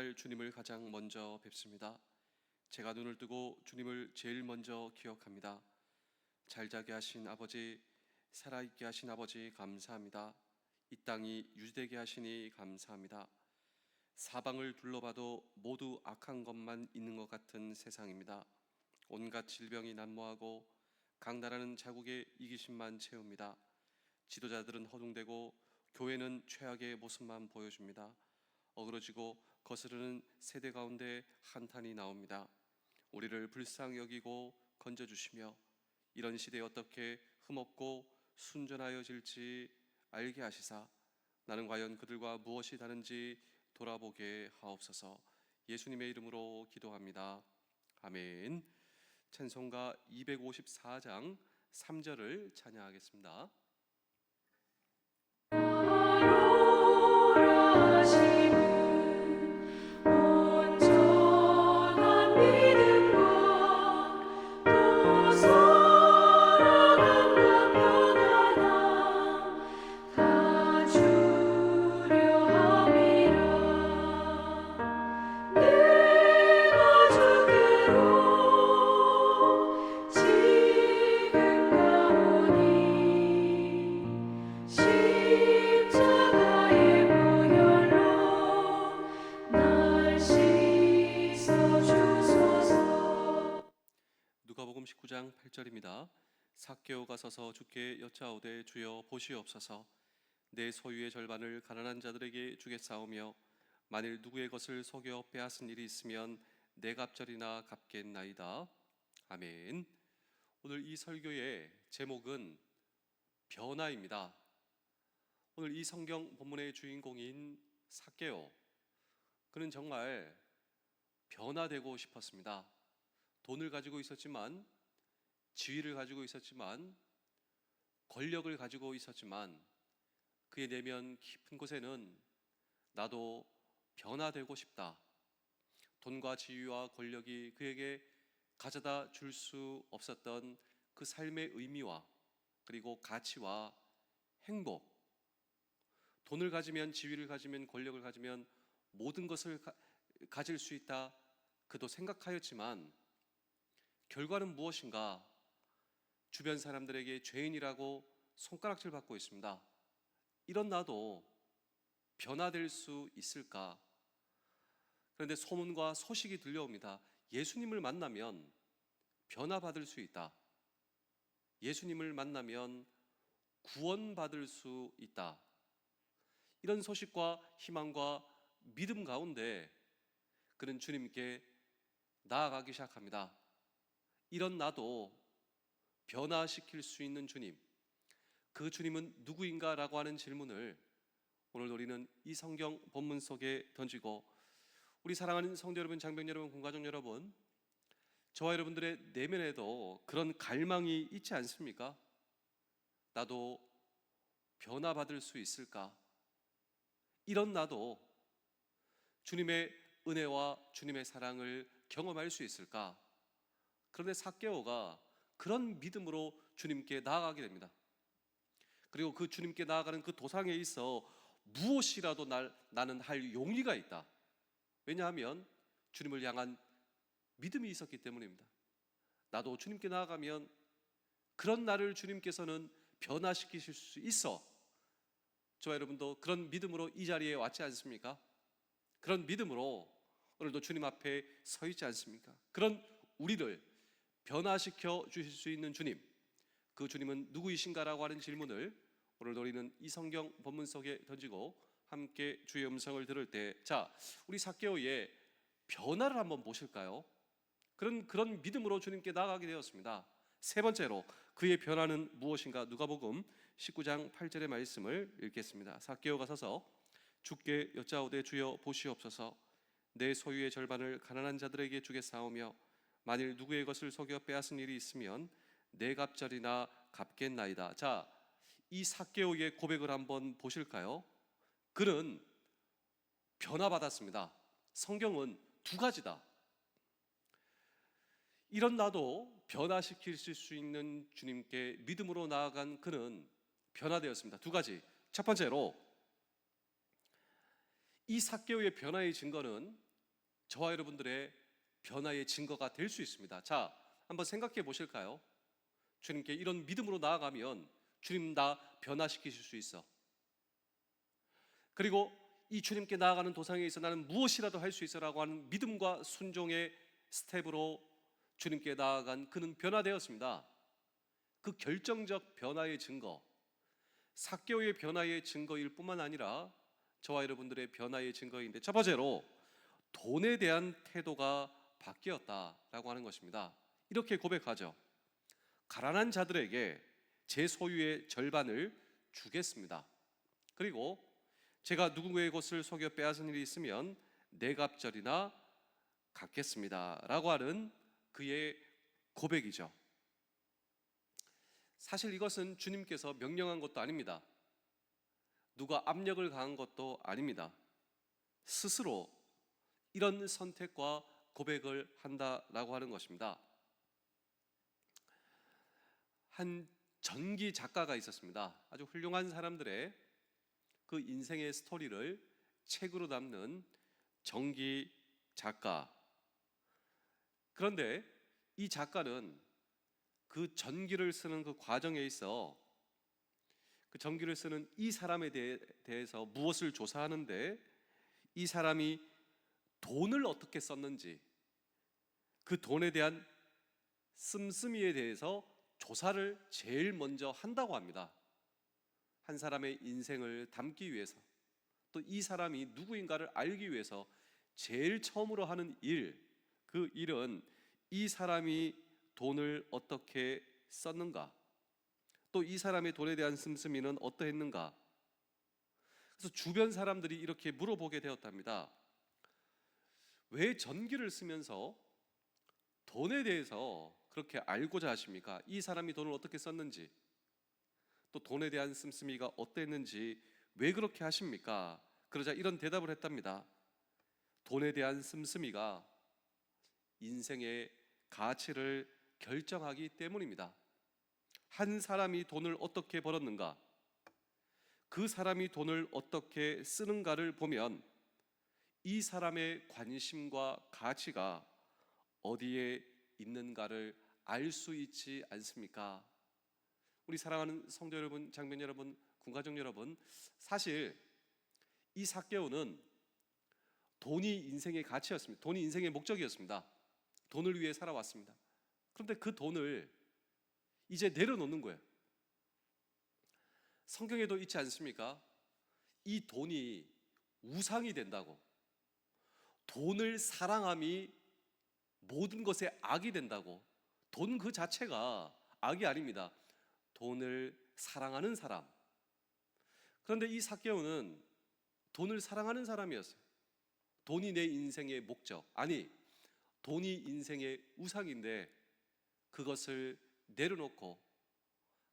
날 주님을 가장 먼저 뵙습니다. 제가 눈을 뜨고 주님을 제일 먼저 기억합니다. 잘 자게 하신 아버지, 살아있게 하신 아버지 감사합니다. 이 땅이 유지되게 하시니 감사합니다. 사방을 둘러봐도 모두 악한 것만 있는 것 같은 세상입니다. 온갖 질병이 난무하고 강나라는 자국의 이기심만 채웁니다. 지도자들은 허둥대고 교회는 최악의 모습만 보여줍니다. 어그러지고 거스르는 세대 가운데 한탄이 나옵니다. 우리를 불쌍히 여기고 건져주시며 이런 시대에 어떻게 흠없고 순전하여질지 알게 하시사 나는 과연 그들과 무엇이 다른지 돌아보게 하옵소서. 예수님의 이름으로 기도합니다. 아멘. 찬송가 254장 3절을 찬양하겠습니다. 누가복음 19장 8절입니다. 삭개오가 서서 주께 여짜오되 주여 보시옵소서. 내 소유의 절반을 가난한 자들에게 주겠사오며 만일 누구의 것을 속여 빼앗은 일이 있으면 내 갑절이나 갚겠나이다. 아멘. 오늘 이 설교의 제목은 변화입니다. 오늘 이 성경 본문의 주인공인 삭개오, 그는 정말 변화되고 싶었습니다. 돈을 가지고 있었지만, 지위를 가지고 있었지만, 권력을 가지고 있었지만 그의 내면 깊은 곳에는 나도 변화되고 싶다. 돈과 지위와 권력이 그에게 가져다 줄 수 없었던 그 삶의 의미와 그리고 가치와 행복, 돈을 가지면, 지위를 가지면, 권력을 가지면 모든 것을 가질 수 있다, 그도 생각하였지만 결과는 무엇인가? 주변 사람들에게 죄인이라고 손가락질 받고 있습니다. 이런 나도 변화될 수 있을까? 그런데 소문과 소식이 들려옵니다. 예수님을 만나면 변화받을 수 있다. 예수님을 만나면 구원받을 수 있다. 이런 소식과 희망과 믿음 가운데 그는 주님께 나아가기 시작합니다. 이런 나도 변화시킬 수 있는 주님, 그 주님은 누구인가? 라고 하는 질문을 오늘 우리는 이 성경 본문 속에 던지고, 우리 사랑하는 성도 여러분, 장병 여러분, 군가족 여러분, 저와 여러분들의 내면에도 그런 갈망이 있지 않습니까? 나도 변화받을 수 있을까? 이런 나도 주님의 은혜와 주님의 사랑을 경험할 수 있을까? 그런데 삭개오가 그런 믿음으로 주님께 나아가게 됩니다. 그리고 그 주님께 나아가는 그 도상에 있어 무엇이라도 나는 할 용의가 있다. 왜냐하면 주님을 향한 믿음이 있었기 때문입니다. 나도 주님께 나아가면 그런 나를 주님께서는 변화시키실 수 있어. 저와 여러분도 그런 믿음으로 이 자리에 왔지 않습니까? 그런 믿음으로 오늘도 주님 앞에 서 있지 않습니까? 그런 우리를 변화시켜 주실 수 있는 주님, 그 주님은 누구이신가라고 하는 질문을 오늘도 우리는 이 성경 본문 속에 던지고 함께 주의 음성을 들을 때, 자, 우리 삭개오의 변화를 한번 보실까요? 그런 믿음으로 주님께 나아가게 되었습니다. 세 번째로 그의 변화는 무엇인가? 누가복음 19장 8절의 말씀을 읽겠습니다. 삭개오가 서서 주께 여짜오되 주여 보시옵소서. 내 소유의 절반을 가난한 자들에게 주겠사오며 만일 누구의 것을 속여 빼앗은 일이 있으면 내 갑절이나 갚겠나이다. 자, 이 삭개오의 고백을 한번 보실까요? 그는 변화받았습니다. 성경은 두 가지다. 이런 나도 변화시킬 수 있는 주님께 믿음으로 나아간 그는 변화되었습니다. 두 가지. 첫 번째로 이 삭개오의 변화의 증거는 저와 여러분들의 변화의 증거가 될 수 있습니다. 자, 한번 생각해 보실까요? 주님께 이런 믿음으로 나아가면 주님 나 변화시키실 수 있어. 그리고 이 주님께 나아가는 도상에 있어 나는 무엇이라도 할 수 있어라고 하는 믿음과 순종의 스텝으로 주님께 나아간 그는 변화되었습니다. 그 결정적 변화의 증거, 삭개오의 변화의 증거일 뿐만 아니라 저와 여러분들의 변화의 증거인데, 첫 번째로 돈에 대한 태도가 바뀌었다라고 하는 것입니다. 이렇게 고백하죠. 가난한 자들에게 제 소유의 절반을 주겠습니다. 그리고 제가 누군가의 것을 속여 빼앗은 일이 있으면 네 갑절이나 갚겠습니다 라고 하는 그의 고백이죠. 사실 이것은 주님께서 명령한 것도 아닙니다. 누가 압력을 가한 것도 아닙니다. 스스로 이런 선택과 고백을 한다라고 하는 것입니다. 한 전기 작가가 있었습니다. 아주 훌륭한 사람들의 그 인생의 스토리를 책으로 담는 전기 작가. 그런데 이 작가는 그 전기를 쓰는 그 과정에 있어 그 전기를 쓰는 이 사람에 대해서 무엇을 조사하는데, 이 사람이 돈을 어떻게 썼는지, 그 돈에 대한 씀씀이에 대해서 조사를 제일 먼저 한다고 합니다. 한 사람의 인생을 담기 위해서, 또 이 사람이 누구인가를 알기 위해서 제일 처음으로 하는 일, 그 일은 이 사람이 돈을 어떻게 썼는가, 또 이 사람의 돈에 대한 씀씀이는 어떠했는가. 그래서 주변 사람들이 이렇게 물어보게 되었답니다. 왜 전기를 쓰면서 돈에 대해서 그렇게 알고자 하십니까? 이 사람이 돈을 어떻게 썼는지, 또 돈에 대한 씀씀이가 어땠는지 왜 그렇게 하십니까? 그러자 이런 대답을 했답니다. 돈에 대한 씀씀이가 인생의 가치를 결정하기 때문입니다. 한 사람이 돈을 어떻게 벌었는가, 그 사람이 돈을 어떻게 쓰는가를 보면 이 사람의 관심과 가치가 어디에 있는가를 알 수 있지 않습니까? 우리 사랑하는 성도 여러분, 장면 여러분, 군가족 여러분, 사실 이 삭개오는 돈이 인생의 가치였습니다. 돈이 인생의 목적이었습니다. 돈을 위해 살아왔습니다. 그런데 그 돈을 이제 내려놓는 거예요. 성경에도 있지 않습니까? 이 돈이 우상이 된다고, 돈을 사랑함이 모든 것의 악이 된다고. 돈 그 자체가 악이 아닙니다. 돈을 사랑하는 사람. 그런데 이 삭개오는 돈을 사랑하는 사람이었어요. 돈이 내 인생의 목적, 아니 돈이 인생의 우상인데 그것을 내려놓고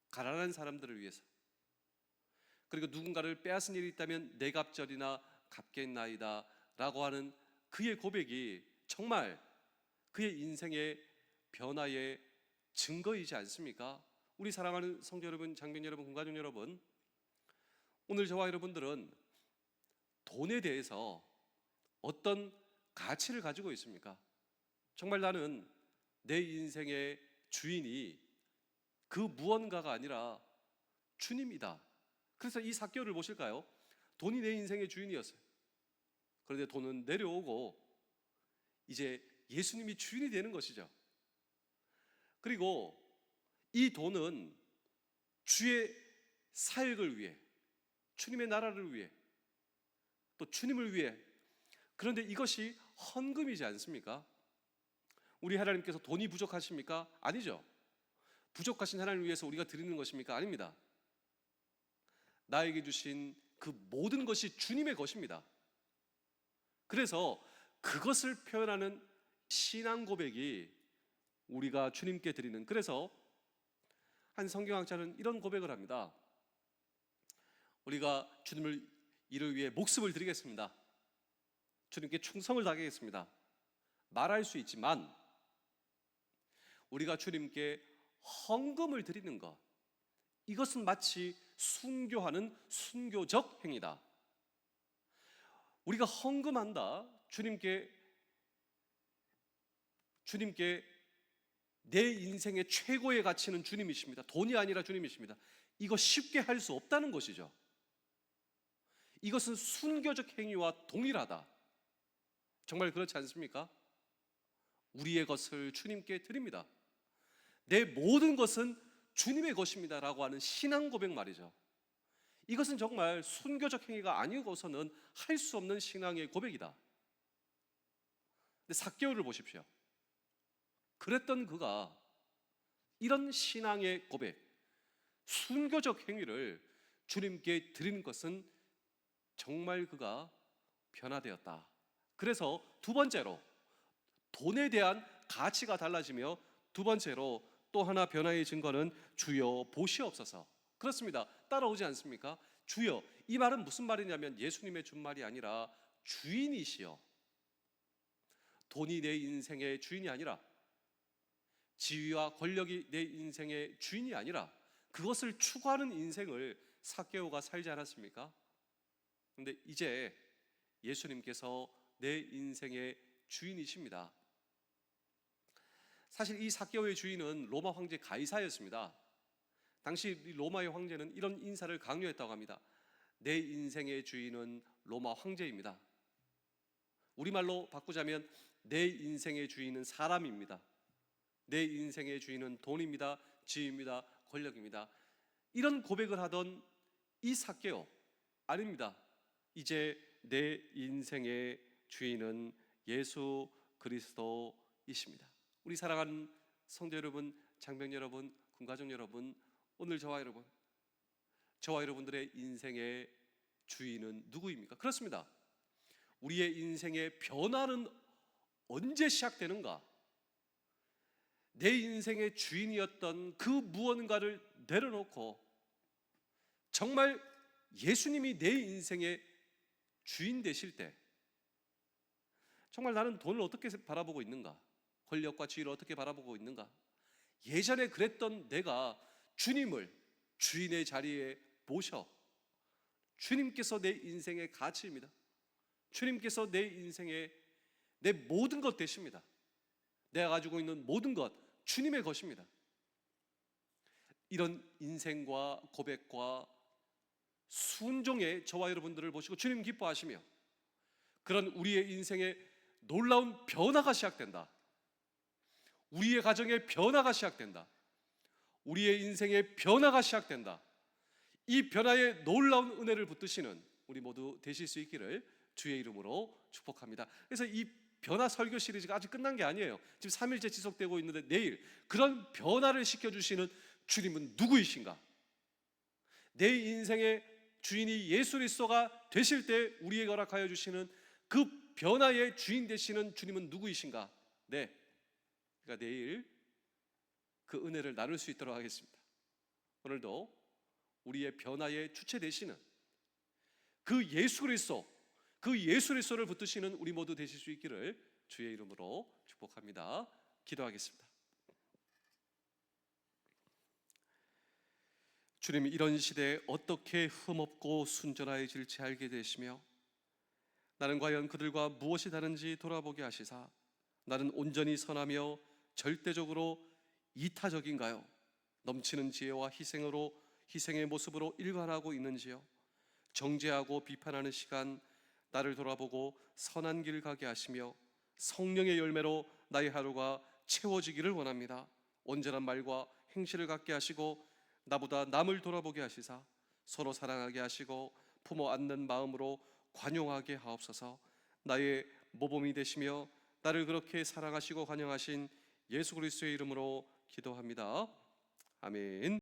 가난한 사람들을 위해서, 그리고 누군가를 빼앗은 일이 있다면 내 갑절이나 갚겠나이다 라고 하는 그의 고백이 정말 그의 인생의 변화의 증거이지 않습니까? 우리 사랑하는 성도 여러분, 장병 여러분, 군가족 여러분, 오늘 저와 여러분들은 돈에 대해서 어떤 가치를 가지고 있습니까? 정말 나는 내 인생의 주인이 그 무언가가 아니라 주님이다. 그래서 이 삭개오를 보실까요? 돈이 내 인생의 주인이었어요. 그런데 돈은 내려오고 이제 예수님이 주인이 되는 것이죠. 그리고 이 돈은 주의 사역을 위해, 주님의 나라를 위해, 또 주님을 위해. 그런데 이것이 헌금이지 않습니까? 우리 하나님께서 돈이 부족하십니까? 아니죠. 부족하신 하나님을 위해서 우리가 드리는 것입니까? 아닙니다. 나에게 주신 그 모든 것이 주님의 것입니다. 그래서 그것을 표현하는 신앙 고백이 우리가 주님께 드리는, 그래서 한 성경학자는 이런 고백을 합니다. 우리가 주님을 이를 위해 목숨을 드리겠습니다. 주님께 충성을 다하겠습니다. 말할 수 있지만 우리가 주님께 헌금을 드리는 것, 이것은 마치 순교하는 순교적 행위다. 우리가 헌금한다, 주님께 주님께 내 인생의 최고의 가치는 주님이십니다. 돈이 아니라 주님이십니다. 이거 쉽게 할 수 없다는 것이죠. 이것은 순교적 행위와 동일하다. 정말 그렇지 않습니까? 우리의 것을 주님께 드립니다. 내 모든 것은 주님의 것입니다 라고 하는 신앙 고백 말이죠. 이것은 정말 순교적 행위가 아니고서는 할 수 없는 신앙의 고백이다. 근데 삭개오를 보십시오. 그랬던 그가 이런 신앙의 고백, 순교적 행위를 주님께 드리는 것은 정말 그가 변화되었다. 그래서 두 번째로 돈에 대한 가치가 달라지며, 두 번째로 또 하나 변화의 증거는 주여 보시옵소서. 그렇습니다. 따라오지 않습니까? 주여, 이 말은 무슨 말이냐면 예수님의 준 말이 아니라 주인이시여, 돈이 내 인생의 주인이 아니라, 지위와 권력이 내 인생의 주인이 아니라 그것을 추구하는 인생을 삭개오가 살지 않았습니까? 그런데 이제 예수님께서 내 인생의 주인이십니다. 사실 이 삭개오의 주인은 로마 황제 가이사였습니다. 당시 로마의 황제는 이런 인사를 강요했다고 합니다. 내 인생의 주인은 로마 황제입니다. 우리말로 바꾸자면 내 인생의 주인은 사람입니다. 내 인생의 주인은 돈입니다, 지위입니다, 권력입니다. 이런 고백을 하던 이 삭개오, 아닙니다. 이제 내 인생의 주인은 예수 그리스도이십니다. 우리 사랑하는 성도 여러분, 장병 여러분, 군가족 여러분, 오늘 저와 여러분들의 인생의 주인은 누구입니까? 그렇습니다. 우리의 인생의 변화는 언제 시작되는가? 내 인생의 주인이었던 그 무언가를 내려놓고 정말 예수님이 내 인생의 주인 되실 때, 정말 나는 돈을 어떻게 바라보고 있는가? 권력과 지위를 어떻게 바라보고 있는가? 예전에 그랬던 내가 주님을 주인의 자리에 모셔, 주님께서 내 인생의 가치입니다. 주님께서 내 인생의 내 모든 것 되십니다. 내가 가지고 있는 모든 것 주님의 것입니다. 이런 인생과 고백과 순종의 저와 여러분들을 보시고 주님 기뻐하시며, 그런 우리의 인생에 놀라운 변화가 시작된다. 우리의 가정의 변화가 시작된다. 우리의 인생의 변화가 시작된다. 이 변화에 놀라운 은혜를 붙드시는 우리 모두 되실 수 있기를 주의 이름으로 축복합니다. 그래서 이 변화 설교 시리즈가 아직 끝난 게 아니에요. 지금 3일째 지속되고 있는데 내일 그런 변화를 시켜주시는 주님은 누구이신가? 내 인생의 주인이 예수 그리스도가 되실 때 우리에게 허락하여 주시는 그 변화의 주인 되시는 주님은 누구이신가? 네, 그러니까 내일 그 은혜를 나눌 수 있도록 하겠습니다. 오늘도 우리의 변화의 주체 되시는 그 예수 그리스도를 붙드시는 우리 모두 되실 수 있기를 주의 이름으로 축복합니다. 기도하겠습니다. 주님, 이런 시대에 어떻게 흠없고 순전하여질지 알게 되시며, 나는 과연 그들과 무엇이 다른지 돌아보게 하시사, 나는 온전히 선하며 절대적으로 이타적인가요? 넘치는 지혜와 희생의 모습으로 일관하고 있는지요? 정죄하고 비판하는 시간 나를 돌아보고 선한 길 가게 하시며 성령의 열매로 나의 하루가 채워지기를 원합니다. 온전한 말과 행실을 갖게 하시고 나보다 남을 돌아보게 하시사 서로 사랑하게 하시고 품어 안는 마음으로 관용하게 하옵소서. 나의 모범이 되시며 나를 그렇게 사랑하시고 관용하신 예수 그리스도의 이름으로 기도합니다. 아멘.